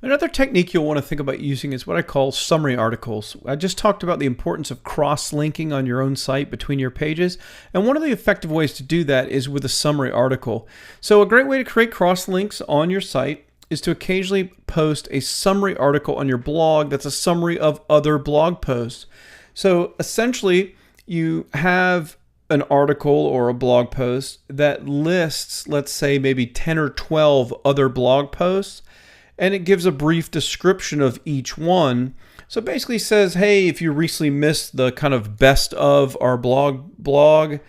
Another technique you'll want to think about using is what I call summary articles. I just talked about the importance of cross-linking on your own site between your pages, and one of the effective ways to do that is with a summary article. So a great way to create cross-links on your site is to occasionally post a summary article on your blog that's a summary of other blog posts. So essentially, you have an article or a blog post that lists, let's say, maybe 10 or 12 other blog posts, and it gives a brief description of each one. So it basically says, hey, if you recently missed the kind of best of our blog,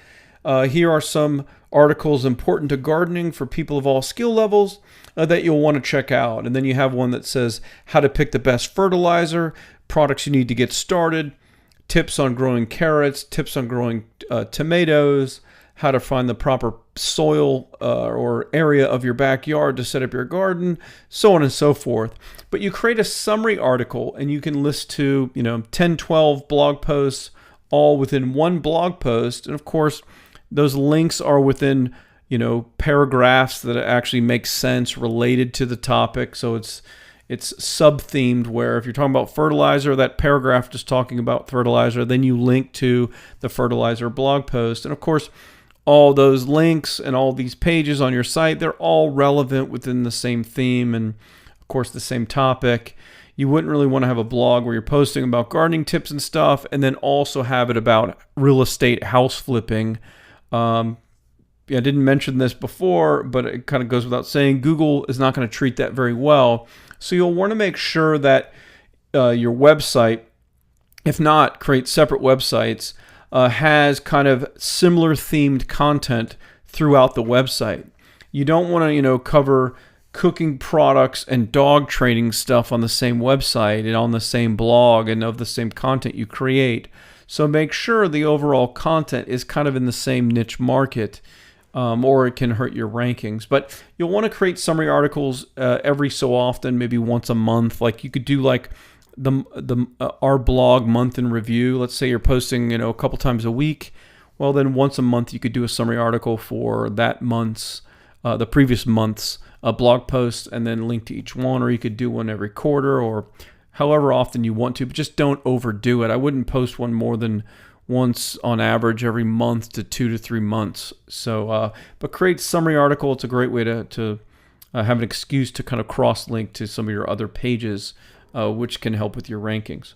here are some articles important to gardening for people of all skill levels that you'll want to check out. And then you have one that says how to pick the best fertilizer, products you need to get started, tips on growing carrots, tips on growing tomatoes, how to find the proper soil or area of your backyard to set up your garden, so on and so forth. But you create a summary article and you can list to 10, 12 blog posts all within one blog post. And of course, those links are within paragraphs that actually make sense related to the topic. So it's sub-themed, where if you're talking about fertilizer, that paragraph just talking about fertilizer, then you link to the fertilizer blog post. And of course, all those links and all these pages on your site, they're all relevant within the same theme and, of course, the same topic. You wouldn't really want to have a blog where you're posting about gardening tips and stuff and then also have it about real estate house flipping. I didn't mention this before, but it kind of goes without saying, Google is not going to treat that very well. So you'll want to make sure that your website, if not create separate websites, has kind of similar themed content throughout the website. You don't want to, cover cooking products and dog training stuff on the same website and on the same blog and of the same content you create. So make sure the overall content is kind of in the same niche market, or it can hurt your rankings. But you'll want to create summary articles every so often, maybe once a month. Like you could do like our blog month in review. Let's say you're posting a couple times a week. Well, then once a month you could do a summary article for that month's the previous month's blog post and then link to each one. Or you could do one every quarter or however often you want to, but just don't overdo it. I wouldn't post one more than once on average every month to 2 to 3 months. So but create summary article. It's a great way to have an excuse to kind of cross link to some of your other pages, which can help with your rankings.